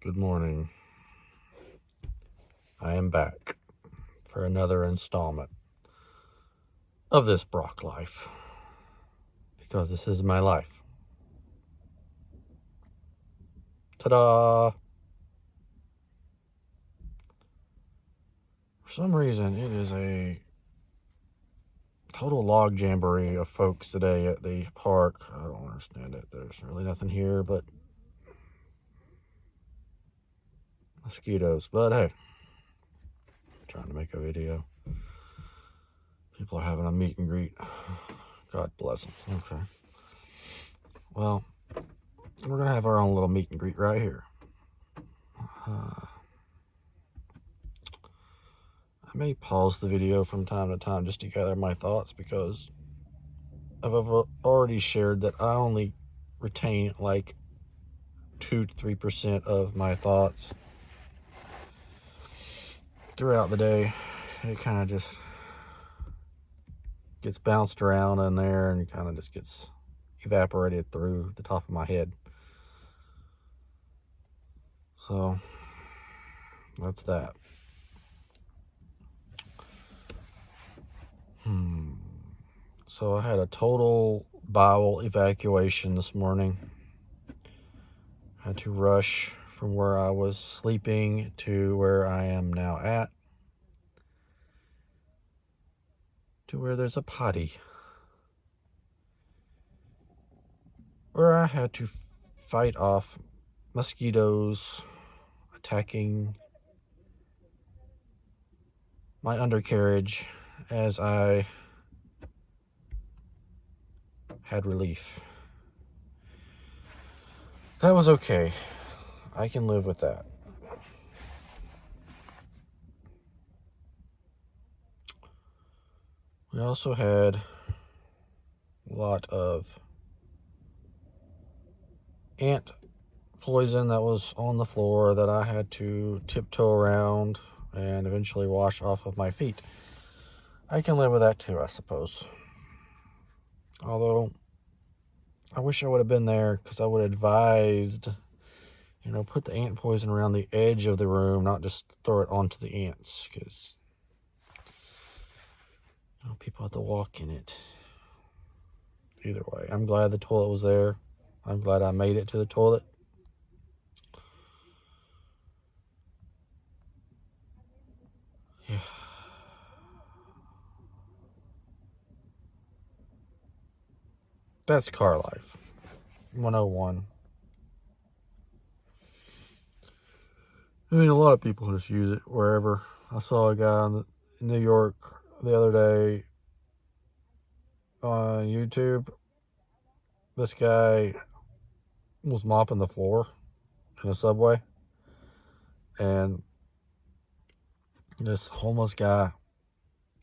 Good morning. I am back for another installment of this Brock life, because this is my life. Ta-da! For some reason, it is a total log jamboree of folks today at the park. I don't understand it. There's really nothing here but mosquitoes. But hey, I'm trying to make a video. People are having a meet and greet. God bless them. Okay. Well, we're going to have our own little meet and greet right here. I may pause the video from time to time just to gather my thoughts, because I've already shared that I only retain like 2 to 3% of my thoughts throughout the day. It kind of just gets bounced around in there and kind of just gets evaporated through the top of my head. So that's that. So I had a total bowel evacuation this morning. Had to rush from where I was sleeping to where I am now at, to where there's a potty, where I had to fight off mosquitoes attacking my undercarriage as I had relief. That was okay. I can live with that. We also had a lot of ant poison that was on the floor that I had to tiptoe around and eventually wash off of my feet. I can live with that too, I suppose. Although, I wish I would have been there, because I would have advised, put the ant poison around the edge of the room, not just throw it onto the ants, because people have to walk in it. Either way, I'm glad the toilet was there. I'm glad I made it to the toilet. Yeah. That's car life 101. I mean, a lot of people just use it wherever. I saw a guy in New York the other day on YouTube. This guy was mopping the floor in a Subway, and this homeless guy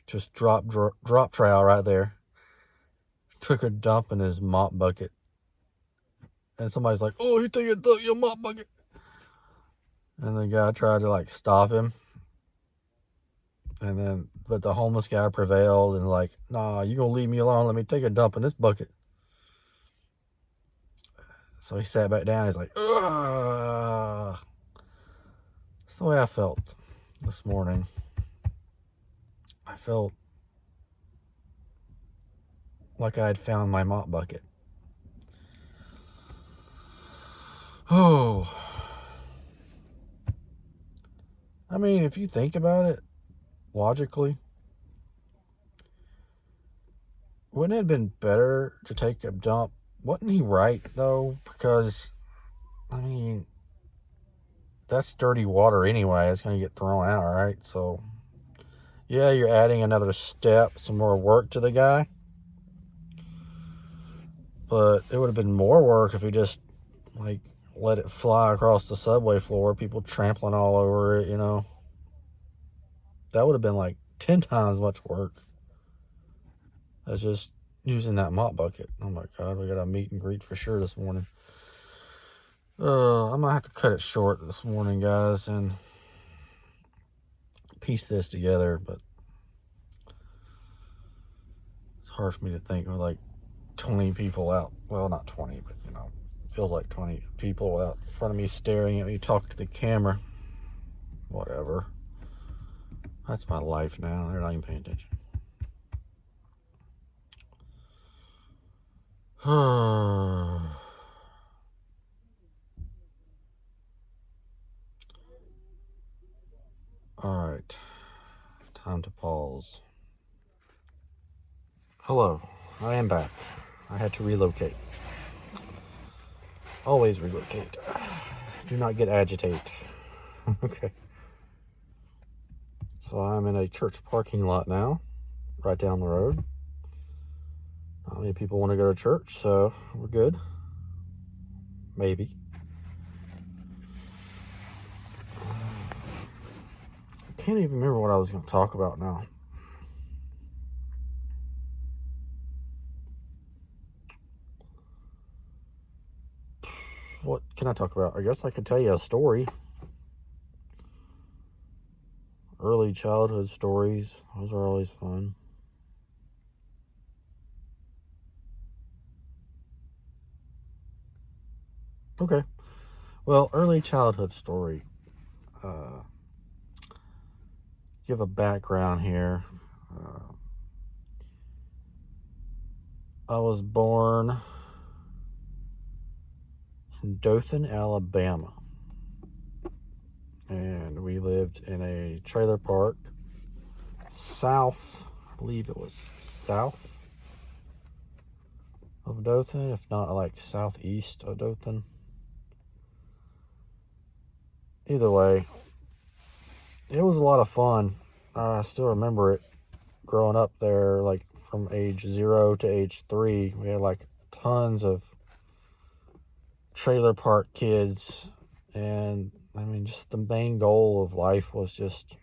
just drop trowel right there, took a dump in his mop bucket, and somebody's like, "Oh, he took your mop bucket," and the guy tried to stop him, but the homeless guy prevailed and "Nah, you gonna leave me alone? Let me take a dump in this bucket." So he sat back down. He's like, "Ugh." That's the way I felt this morning. I felt like I had found my mop bucket. Oh. I mean, if you think about it logically, wouldn't it have been better to take a dump? Wasn't he right, though? Because, I mean, that's dirty water anyway. It's going to get thrown out, right? So, yeah, you're adding another step, some more work to the guy. But it would have been more work if he just, let it fly across the subway floor, people trampling all over it, That would have been 10 times much work. That's just using that mop bucket. Oh my God, we got a meet and greet for sure this morning. I'm gonna have to cut it short this morning, guys, and piece this together, but it's hard for me to think of 20 people out. Well, not 20, but Feels like 20 people out in front of me staring at me talk to the camera. Whatever. That's my life now. They're not even paying attention. Alright. Time to pause. Hello. I am back. I had to relocate. Always relocate. Do not get agitate. Okay. So I'm in a church parking lot now, right down the road. Not many people want to go to church, so we're good. Maybe. I can't even remember what I was going to talk about now. What can I talk about? I guess I could tell you a story. Early childhood stories. Those are always fun. Okay. Well, early childhood story. Give a background here. I was born in Dothan, Alabama. And we lived in a trailer park south, I believe it was south of Dothan, if not like southeast of Dothan. Either way, it was a lot of fun. I still remember it growing up there, like from age 0 to age 3. We had like tons of trailer park kids, and I mean, just the main goal of life was just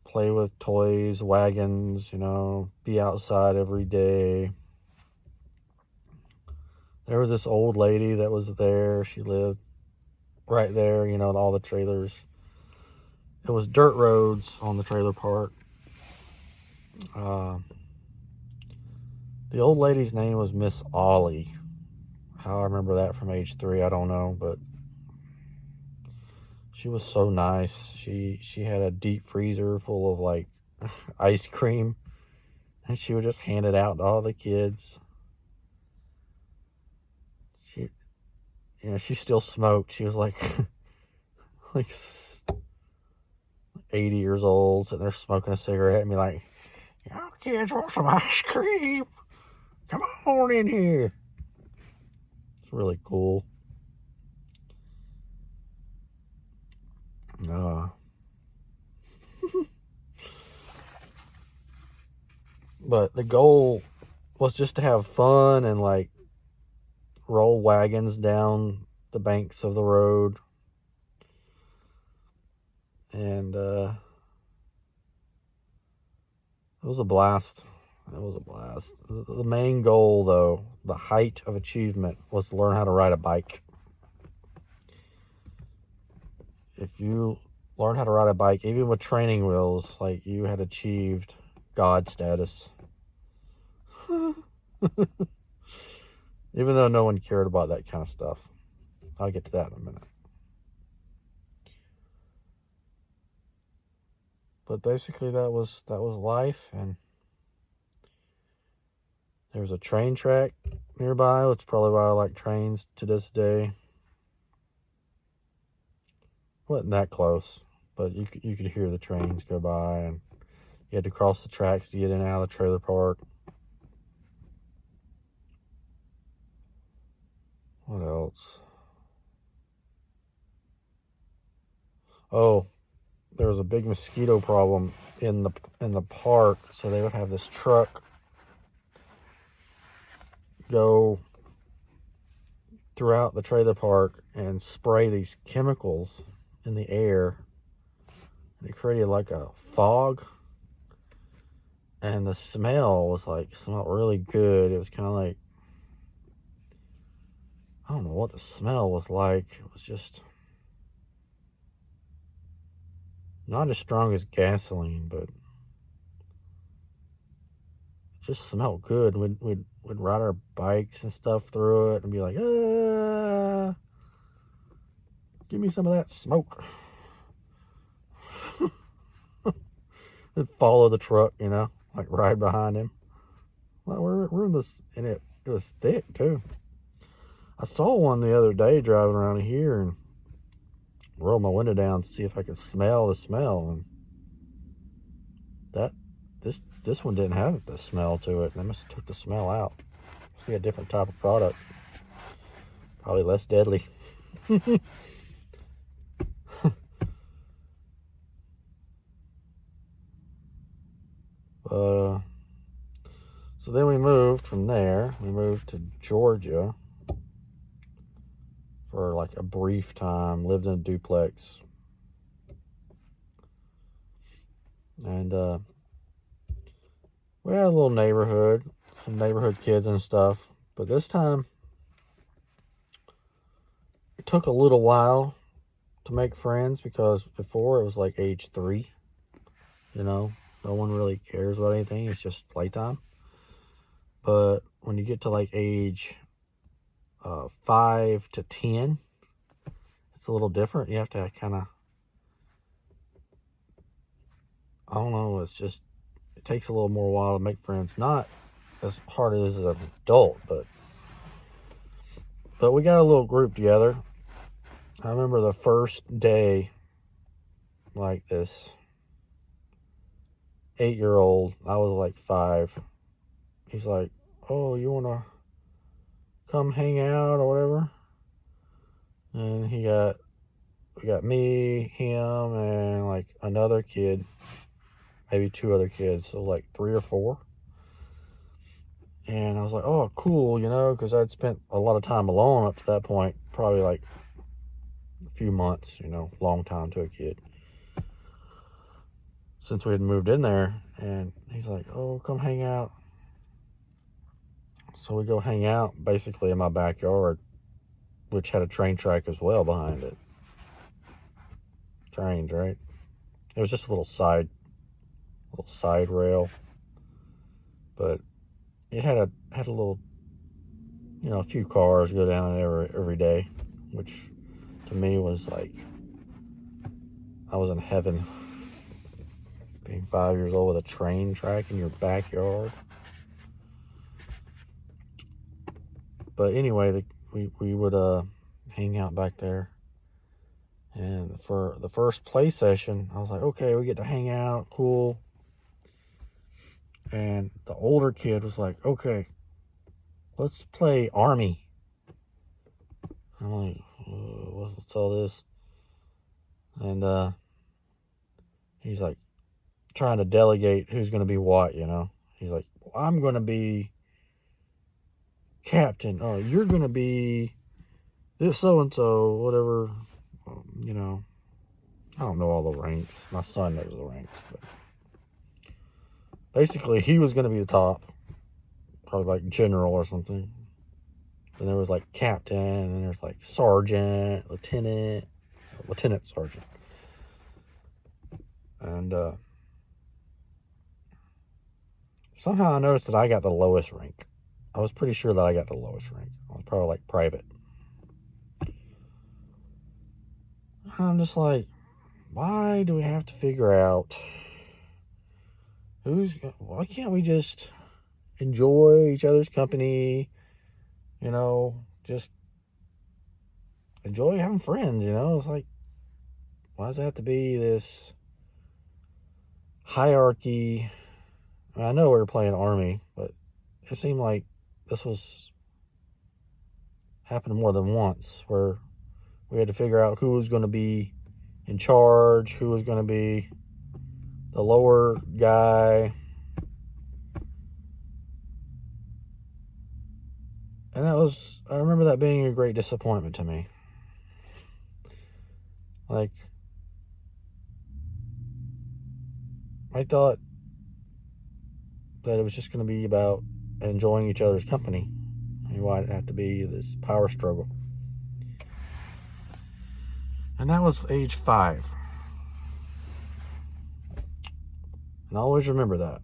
play with toys, wagons, you know, be outside every day. There was this old lady that was there. She lived right there, you know, all the trailers. It was dirt roads on the trailer park. The old lady's name was Miss Ollie. How I remember that from age 3, I don't know, but she was so nice. She had a deep freezer full of like ice cream, and she would just hand it out to all the kids. She still smoked. She was like like 80 years old, sitting there smoking a cigarette and be like, "Y'all kids want some ice cream? Come on in here." It's really cool. But the goal was just to have fun and like roll wagons down the banks of the road. And it was a blast. It was a blast. The main goal, though, the height of achievement, was to learn how to ride a bike. If you learn how to ride a bike, even with training wheels, like, you had achieved God status. Even though no one cared about that kind of stuff. I'll get to that in a minute. But basically that was life, and there was a train track nearby, which is probably why I like trains to this day. Wasn't that close, but you could hear the trains go by, and you had to cross the tracks to get in and out of the trailer park. What else? Oh, there was a big mosquito problem in the park, so they would have this truck go throughout the trailer park and spray these chemicals in the air, and it created like a fog, and the smell smelled really good. It was kind of like, I don't know what the smell was like. It was just not as strong as gasoline, but it just smelled good. We'd we'd ride our bikes and stuff through it and be like, give me some of that smoke. And follow the truck, you know, like ride behind him. Well, we're in this, and it was thick too. I saw one the other day driving around here and rolled my window down to see if I could smell the smell, and that this one didn't have the smell to it. They must have took the smell out. Must be a different type of product, probably less deadly. So then we moved from there. We moved to Georgia for like a brief time. Lived in a duplex, and we had a little neighborhood, some neighborhood kids and stuff. But this time, it took a little while to make friends because before it was like age 3. You know, no one really cares about anything. It's just playtime. But when you get to like age 5 to 10, it's a little different. You have to kind of, I don't know, it's just, it takes a little more while to make friends. Not as hard as an adult, but we got a little group together. I remember the first day, like this 8-year-old, I was like 5. He's like, oh, you want to come hang out or whatever? And we got me, him, and like another kid, maybe 2 other kids, so like 3 or 4. And I was like, oh, cool, you know, because I'd spent a lot of time alone up to that point, probably like a few months, you know, long time to a kid, since we had moved in there. And he's like, oh, come hang out. So we go hang out basically in my backyard, which had a train track as well behind it. Trains, right? It was just a little side rail, but it had a little, you know, a few cars go down every day, which to me was like, I was in heaven, being 5 years old with a train track in your backyard. But anyway, we would hang out back there. And for the first play session, I was like, okay, we get to hang out, cool. And the older kid was like, okay, let's play Army. I'm like, what's all this? And he's like trying to delegate who's going to be what, you know. He's like, well, I'm going to be captain, or you're going to be this so-and-so, whatever, you know. I don't know all the ranks. My son knows the ranks, but basically he was going to be the top, probably like general or something. Then there was like captain, and then there's like sergeant, lieutenant sergeant. And somehow I noticed that I got the lowest rank. I was pretty sure that I got the lowest rank. I was probably like private. I'm just like, why do we have to figure out why can't we just enjoy each other's company, you know, just enjoy having friends, you know? It's like, why does it have to be this hierarchy? I know we were playing Army, but it seemed like this was happened more than once, where we had to figure out who was going to be in charge, who was going to be the lower guy. And I remember that being a great disappointment to me. Like, I thought that it was just going to be about enjoying each other's company. And why did it have to be this power struggle? And that was age 5. And I always remember that.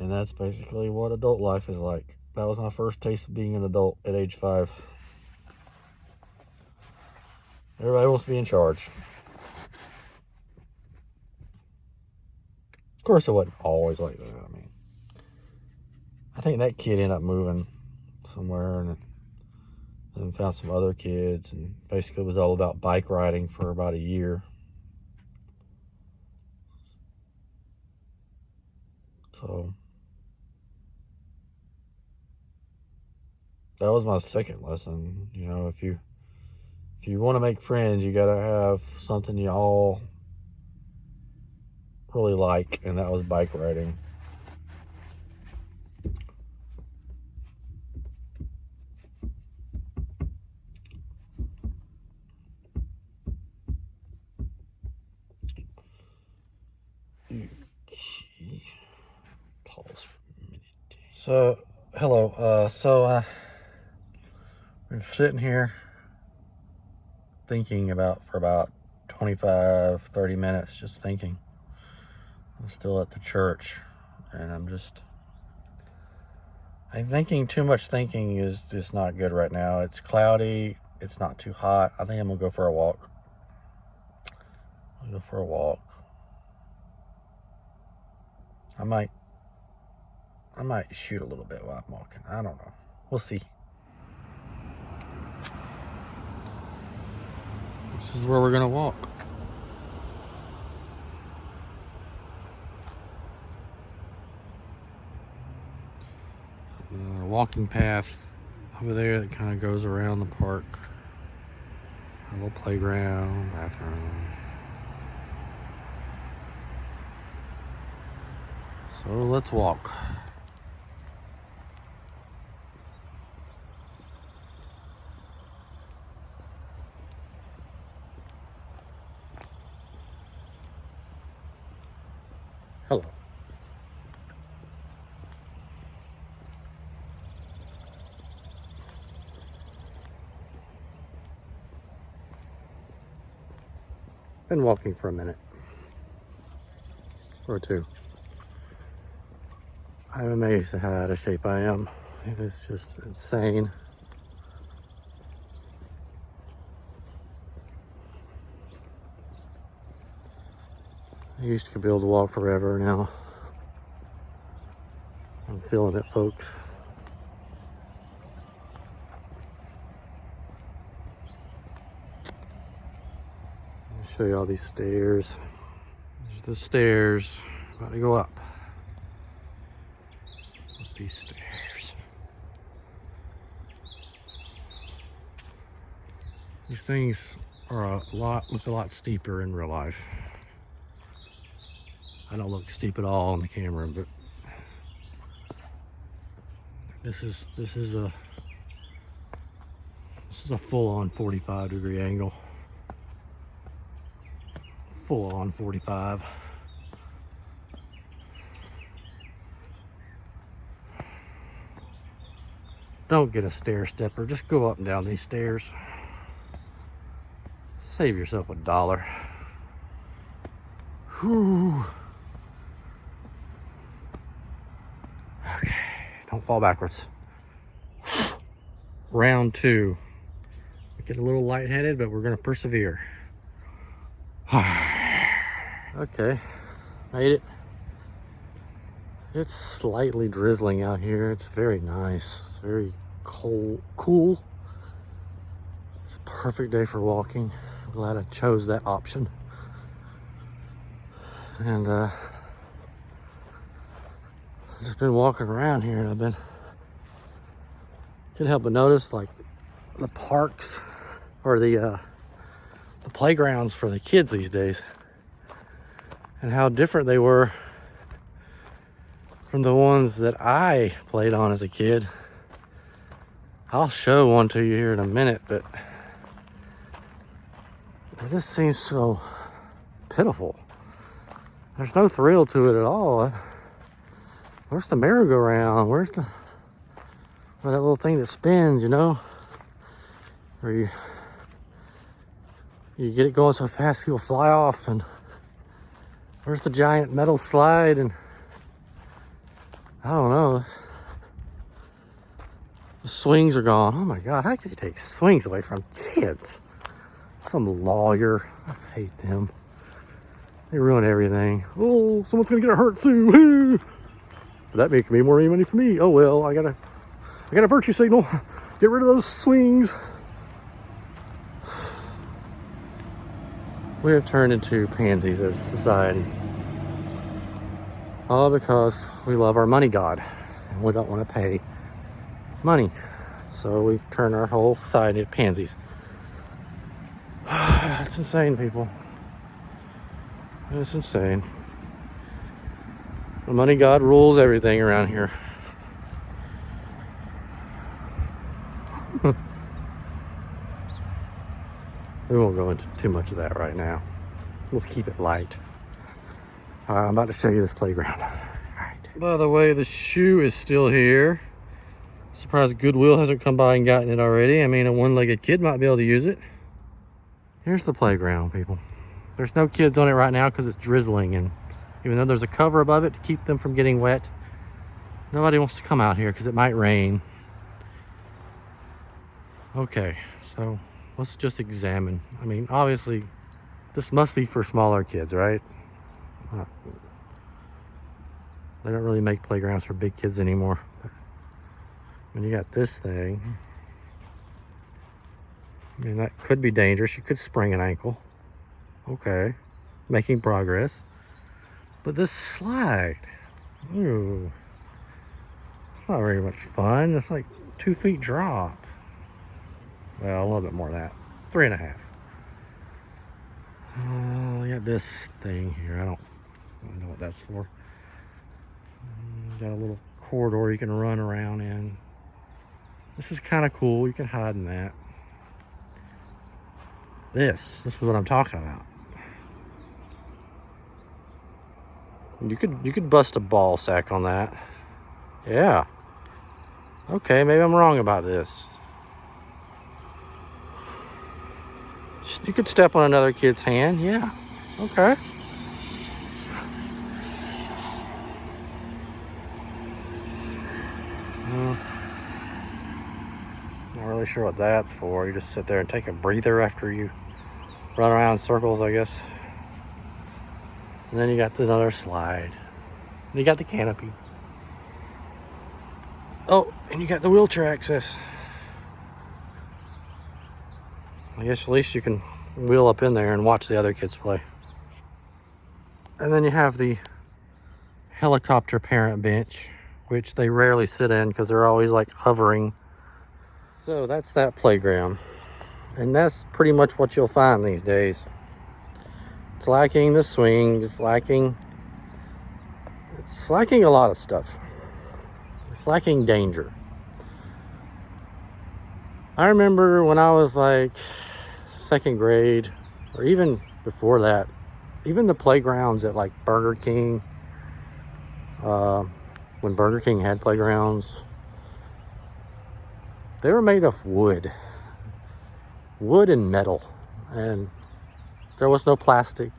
And that's basically what adult life is like. That was my first taste of being an adult at age 5. Everybody wants to be in charge. Of course, it wasn't always like that. I mean, I think that kid ended up moving somewhere and found some other kids, and basically it was all about bike riding for about a year. So that was my second lesson. You know, if you want to make friends, you gotta have something you all really like, and that was bike riding. Pause for a minute. So, hello. We're sitting here thinking for about 25-30 minutes, just thinking. I'm still at the church, and I'm thinking too much. Thinking is just not good right now. It's cloudy. It's not too hot. I think I'm gonna go for a walk. I might shoot a little bit while I'm walking. I don't know. We'll see. This is where we're gonna walk. Walking path over there that kind of goes around the park. A little playground, bathroom. So let's walk. Hello. Been walking for a minute or two. I'm amazed at how out of shape I am. It is just insane. I used to be able to walk forever. Now I'm feeling it, folks. I'll show you all these stairs. There's the stairs. About to go up these stairs. These things are look a lot steeper in real life. I don't look steep at all on the camera, but this is a full-on 45-degree angle. Full-on 45. Don't get a stair stepper. Just go up and down these stairs. Save yourself $1. Whew. Okay, don't fall backwards. Round 2. We get a little lightheaded, but we're gonna persevere. Okay, made it. It's slightly drizzling out here. It's very nice, very cool. It's a perfect day for walking. I'm glad I chose that option. And I've just been walking around here, and can't help but notice, like, the parks or the playgrounds for the kids these days, and how different they were from the ones that I played on as a kid. I'll show one to you here in a minute, but it just seems so pitiful. There's no thrill to it at all. Where's the merry-go-round? Where's that little thing that spins, you know? Where you get it going so fast people fly off, and where's the giant metal slide? And I don't know. The swings are gone. Oh my God, how could you take swings away from kids? Some lawyer. I hate them. They ruin everything. Oh, someone's gonna get hurt too. That making me more money for me. Oh well, I got a virtue signal. Get rid of those swings. We have turned into pansies as a society. All because we love our money god and we don't want to pay money. So we turn our whole society into pansies. It's insane, people. It's insane. The money god rules everything around here. We won't go into too much of that right now. Let's keep it light. I'm about to show you this playground. All right. By the way, the shoe is still here. Surprised Goodwill hasn't come by and gotten it already. I mean, a one-legged kid might be able to use it. Here's the playground, people. There's no kids on it right now because it's drizzling, and even though there's a cover above it to keep them from getting wet, nobody wants to come out here because it might rain. Okay, so let's just examine. I mean, obviously, this must be for smaller kids, right? They don't really make playgrounds for big kids anymore. When you got this thing, I mean, that could be dangerous. You could sprain an ankle. Okay, making progress. But this slide, ooh, it's not very much fun. It's like 2 feet drop. Well, a little bit more than that, 3.5. You got this thing here. I don't know what that's for. Got a little corridor you can run around in. This is kind of cool. You can hide in that. This is what I'm talking about. You could bust a ball sack on that. Yeah. Okay, maybe I'm wrong about this. You could step on another kid's hand. Yeah. Okay. Not really sure what that's for. You just sit there and take a breather after you run around in circles, I guess. And then you got another slide. And you got the canopy. Oh, and you got the wheelchair access. I guess at least you can wheel up in there and watch the other kids play. And then you have the helicopter parent bench, which they rarely sit in because they're always like hovering. So that's that playground. And that's pretty much what you'll find these days. It's lacking the swing, it's lacking a lot of stuff. It's lacking danger. I remember when I was like 2nd grade, or even before that, even the playgrounds at like Burger King, when Burger King had playgrounds, they were made of wood and metal, and there was no plastic.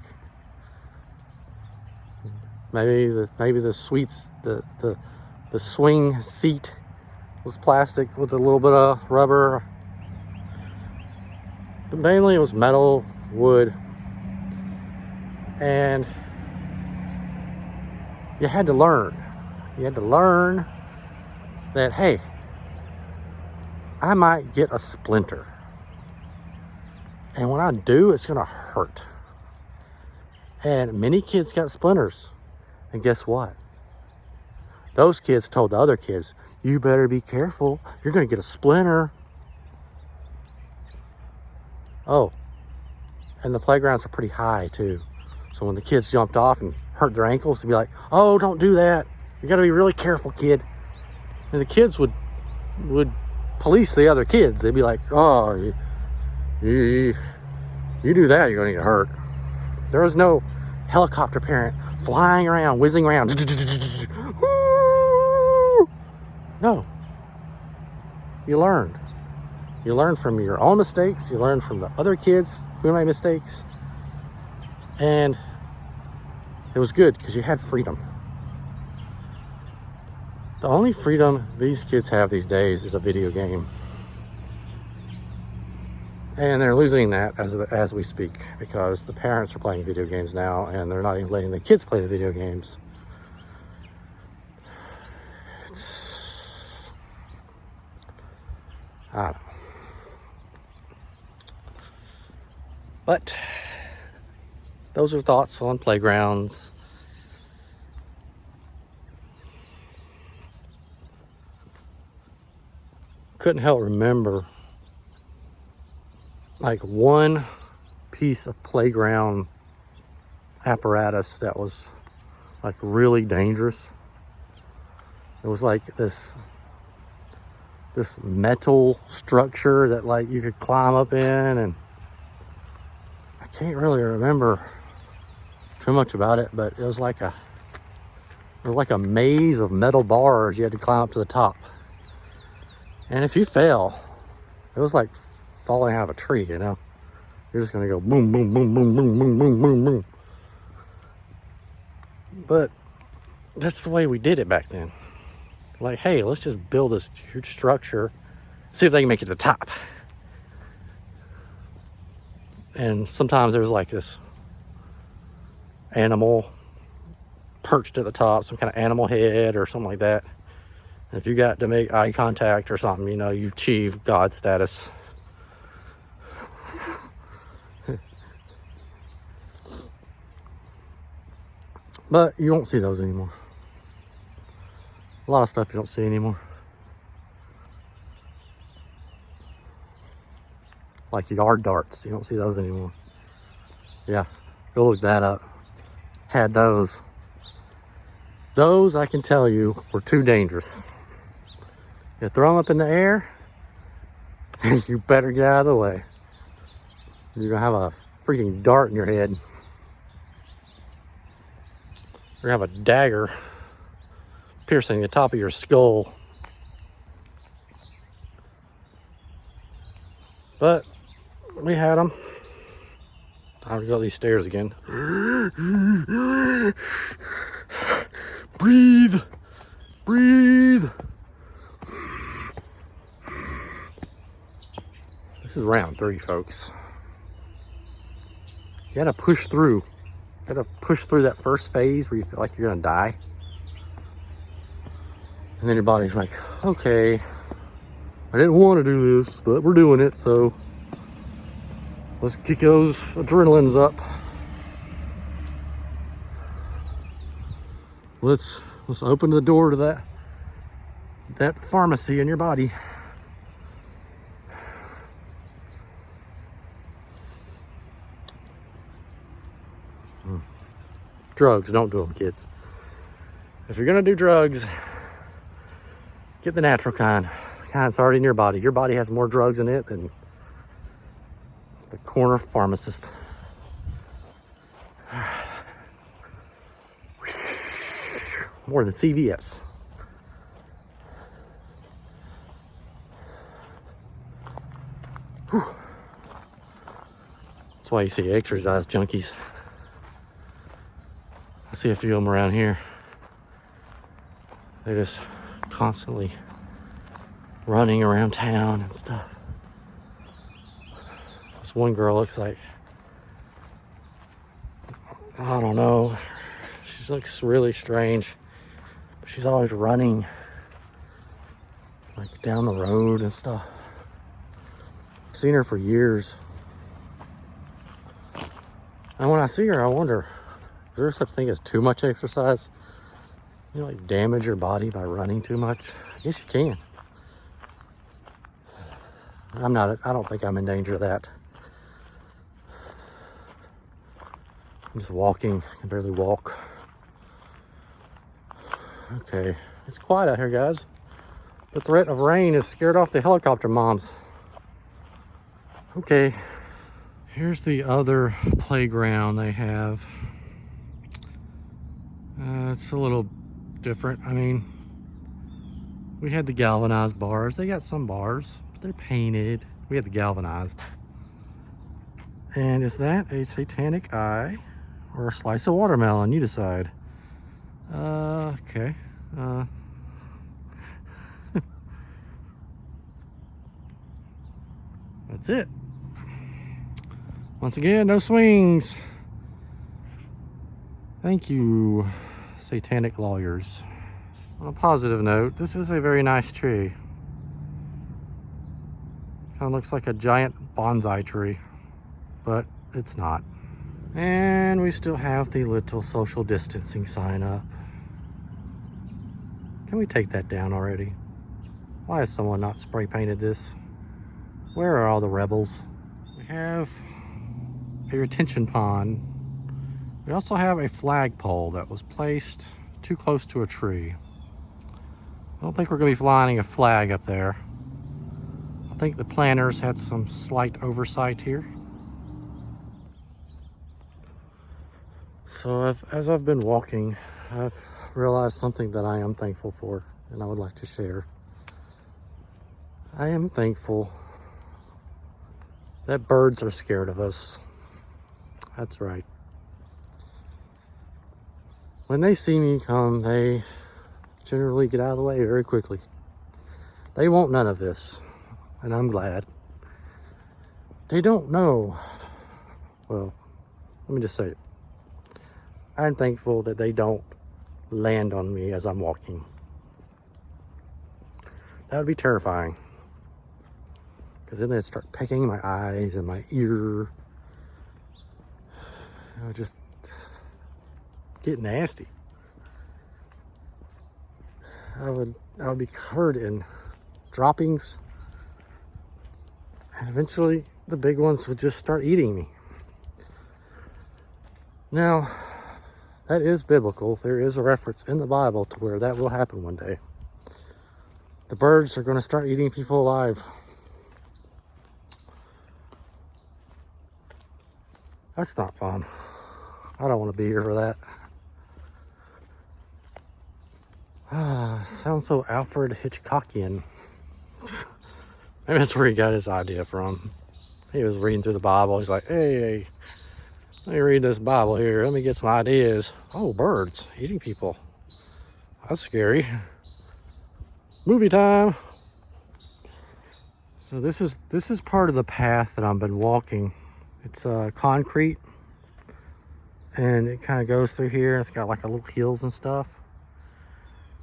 Maybe the sweets, the swing seat was plastic with a little bit of rubber, but mainly it was metal, wood, and you had to learn. You had to learn that, hey, I might get a splinter. And when I do, it's gonna hurt. And many kids got splinters. And guess what? Those kids told the other kids, you better be careful. You're gonna get a splinter. Oh, and the playgrounds are pretty high too. So when the kids jumped off and hurt their ankles, they'd be like, oh, don't do that. You gotta be really careful, kid. And the kids would police the other kids. They'd be like, oh, you do that, you're gonna get hurt. There was no helicopter parent flying around, whizzing around. No. You learned. You learn from your own mistakes. You learn from the other kids who made mistakes. And it was good because you had freedom. The only freedom these kids have these days is a video game. And they're losing that as we speak, because the parents are playing video games now and they're not even letting the kids play the video games. I don't know. But those are thoughts on playgrounds. Couldn't help remember like one piece of playground apparatus that was like really dangerous. It was like this metal structure that like you could climb up in, and I can't really remember too much about it, but it was like a maze of metal bars you had to climb up to the top. And if you fell, it was like falling out of a tree, you know? You're just gonna go boom, boom, boom, boom, boom, boom, boom, boom, boom. But that's the way we did it back then. Like, hey, let's just build this huge structure, see if they can make it to the top. And sometimes there was like this animal perched at the top, some kind of animal head or something like that. And if you got to make eye contact or something, you know, you achieve God status. But you don't see those anymore. A lot of stuff you don't see anymore. Like yard darts, you don't see those anymore. Yeah, go look that up. Had those. Those, I can tell you, were too dangerous. You throw them up in the air, you better get out of the way. You're gonna have a freaking dart in your head. You're gonna have a dagger piercing the top of your skull. But we had them. I have to go up these stairs again. Breathe, breathe. This is round 3, folks. You gotta push through. You gotta push through that first phase where you feel like you're gonna die. And then your body's like, okay, I didn't want to do this, but we're doing it, so let's kick those adrenalines up. Let's open the door to that pharmacy in your body. Drugs, don't do them, kids. If you're gonna do drugs, get the natural kind. The kind that's already in your body. Your body has more drugs in it than the corner pharmacist. More than CVS. Whew. That's why you see exercise junkies. I see a few of them around here. They're just constantly running around town and stuff. This one girl looks like, I don't know, she looks really strange. She's always running, like down the road and stuff. I've seen her for years. And when I see her, I wonder, is there such thing as too much exercise? You know, like damage your body by running too much? I guess you can. I don't think I'm in danger of that. I'm just walking, I can barely walk. Okay, it's quiet out here, guys. The threat of rain has scared off the helicopter moms. Okay, here's the other playground they have. It's a little different. I mean, we had the galvanized bars. They got some bars, but they're painted. We had the galvanized. And is that a satanic eye or a slice of watermelon? You decide. Okay. That's it. Once again, no swings. Thank you, satanic lawyers. On a positive note, this is a very nice tree. Kind of looks like a giant bonsai tree, but it's not. And we still have the little social distancing sign up. Can we take that down already? Why has someone not spray painted this? Where are all the rebels? We have a retention pond. We also have a flagpole that was placed too close to a tree. I don't think we're going to be flying a flag up there. I think the planners had some slight oversight here. So as I've been walking, I've realized something that I am thankful for, and I would like to share. I am thankful that birds are scared of us. That's right. When they see me come, they generally get out of the way very quickly. They want none of this, and I'm glad. They don't know. Well, let me just say it. I'm thankful that they don't land on me as I'm walking. That would be terrifying. Because then they'd start pecking my eyes and my ear. It would just get nasty. I would be covered in droppings. And eventually the big ones would just start eating me. Now, that is biblical. There is a reference in the Bible to where that will happen one day. The birds are going to start eating people alive. That's not fun. I don't want to be here for that. Sounds so Alfred Hitchcockian. Maybe that's where he got his idea from. He was reading through the Bible. He's like, hey, let me read this Bible here. Let me get some ideas. Oh, birds eating people. That's scary. Movie time. So this is part of the path that I've been walking. It's concrete, and it kind of goes through here. It's got like a little hills and stuff.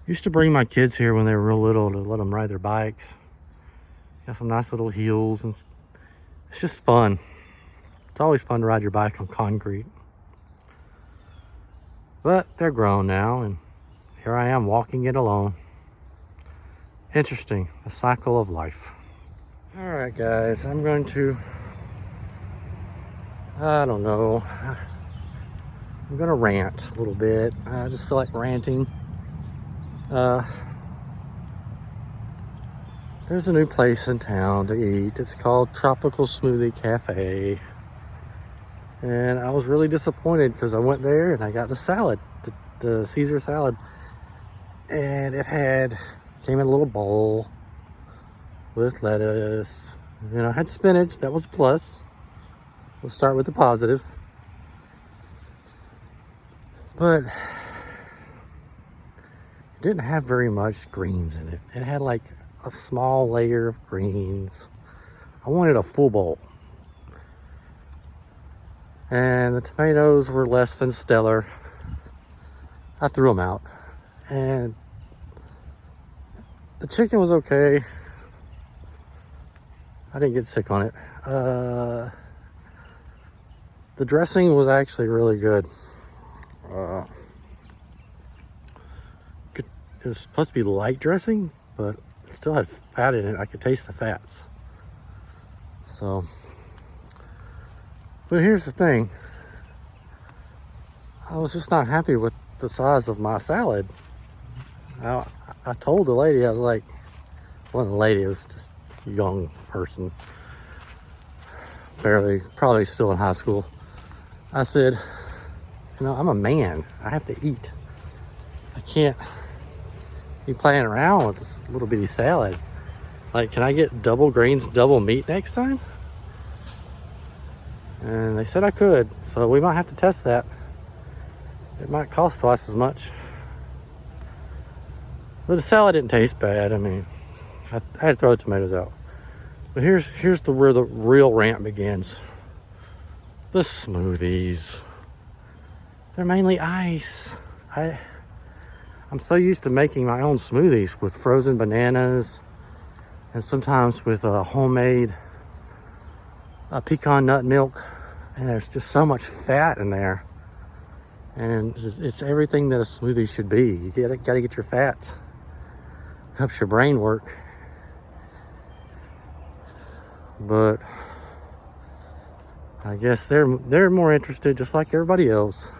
Used to bring my kids here when they were real little to let them ride their bikes. Got some nice little hills, and it's just fun. It's always fun to ride your bike on concrete. But they're grown now, and here I am walking it alone. Interesting, the cycle of life. All right, guys, I'm going to, I don't know, I'm gonna rant a little bit. I just feel like ranting. There's a new place in town to eat. It's called Tropical Smoothie Cafe. And I was really disappointed because I went there and I got the salad, the Caesar salad. And it came in a little bowl with lettuce. You know, I had spinach, that was a plus. We'll start with the positive. But it didn't have very much greens in it. It had like a small layer of greens. I wanted a full bowl. And the tomatoes were less than stellar. I threw them out. And the chicken was okay. I didn't get sick on it. The dressing was actually really good. It was supposed to be light dressing, but it still had fat in it. I could taste the fats. So, but here's the thing. I was just not happy with the size of my salad. I told the lady, I was like, well, the lady was just a young person, probably still in high school. I said, you know, I'm a man. I have to eat. I can't be playing around with this little bitty salad. Like, can I get double grains, double meat next time? And they said I could, so we might have to test that. It might cost twice as much. But the salad didn't taste bad. I mean, I had to throw the tomatoes out. But here's where the real rant begins. The smoothies. They're mainly ice. I'm so used to making my own smoothies with frozen bananas and sometimes with homemade pecan nut milk. And there's just so much fat in there. And it's everything that a smoothie should be. You gotta get your fats. Helps your brain work. But I guess they're more interested, just like everybody else,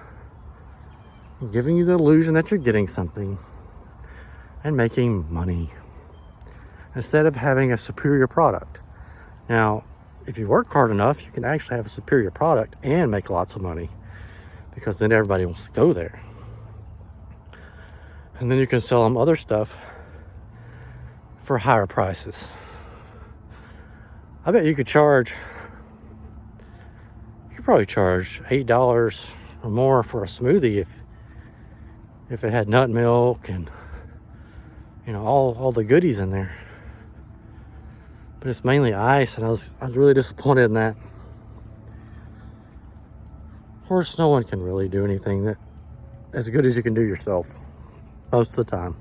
in giving you the illusion that you're getting something and making money instead of having a superior product. Now, if you work hard enough, you can actually have a superior product and make lots of money, because then everybody wants to go there. And then you can sell them other stuff for higher prices. I bet you could probably charge $8 or more for a smoothie if it had nut milk and, you know, all the goodies in there. But it's mainly ice, and I was really disappointed in that. Of course, no one can really do anything that as good as you can do yourself most of the time.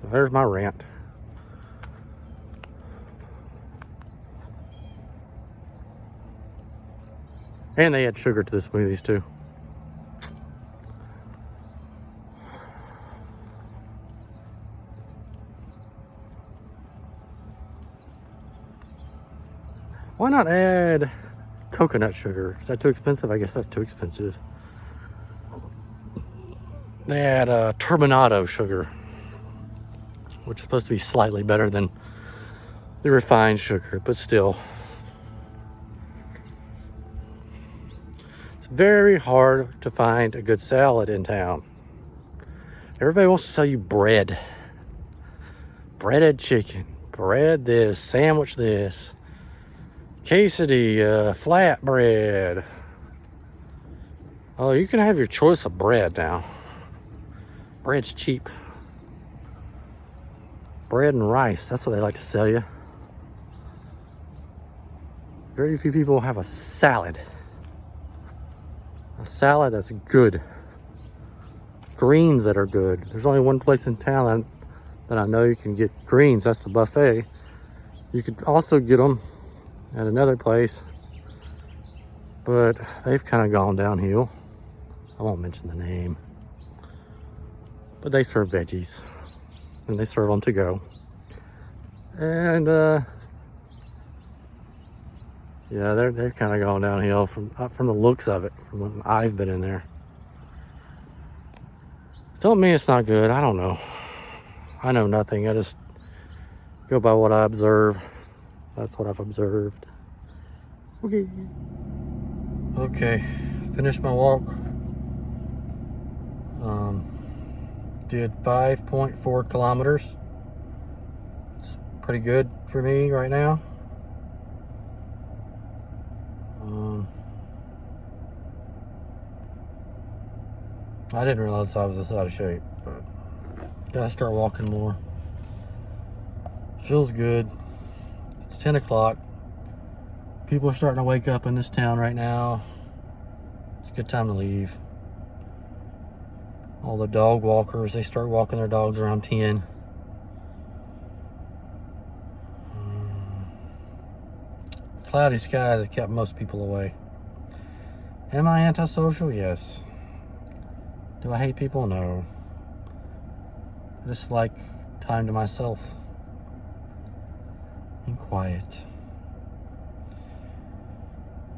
So there's my rant. And they add sugar to the smoothies too. Why not add coconut sugar? Is that too expensive? I guess that's too expensive. They add turbinado sugar, which is supposed to be slightly better than the refined sugar, but still. It's very hard to find a good salad in town. Everybody wants to sell you bread. Breaded chicken, bread this, sandwich this, quesadilla, flatbread. Oh, you can have your choice of bread now. Bread's cheap. Bread and rice, that's what they like to sell you. Very few people have a salad. A salad that's good. Greens that are good. There's only one place in town that I know you can get greens. That's the buffet. You could also get them at another place, but they've kind of gone downhill. I won't mention the name. But they serve veggies. And they serve them to go. And yeah, they've kind of gone downhill from the looks of it, from when I've been in there. Don't mean it's not good. I don't know. I know nothing. I just go by what I observe. That's what I've observed. Okay. Finished my walk. Did 5.4 kilometers. It's pretty good for me right now. I didn't realize I was this out of shape, but gotta start walking more. Feels good. It's 10 o'clock. People are starting to wake up in this town right now. It's a good time to leave. All the dog walkers, they start walking their dogs around 10. Cloudy skies have kept most people away. Am I antisocial? Yes. Do I hate people? No. I just like time to myself. And quiet.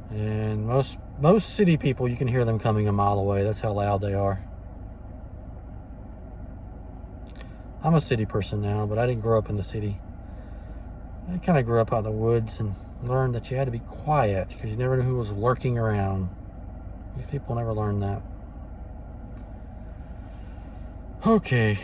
And most city people, you can hear them coming a mile away. That's how loud they are. I'm a city person now, but I didn't grow up in the city. I kind of grew up out in the woods and learned that you had to be quiet because you never knew who was lurking around. These people never learned that. Okay,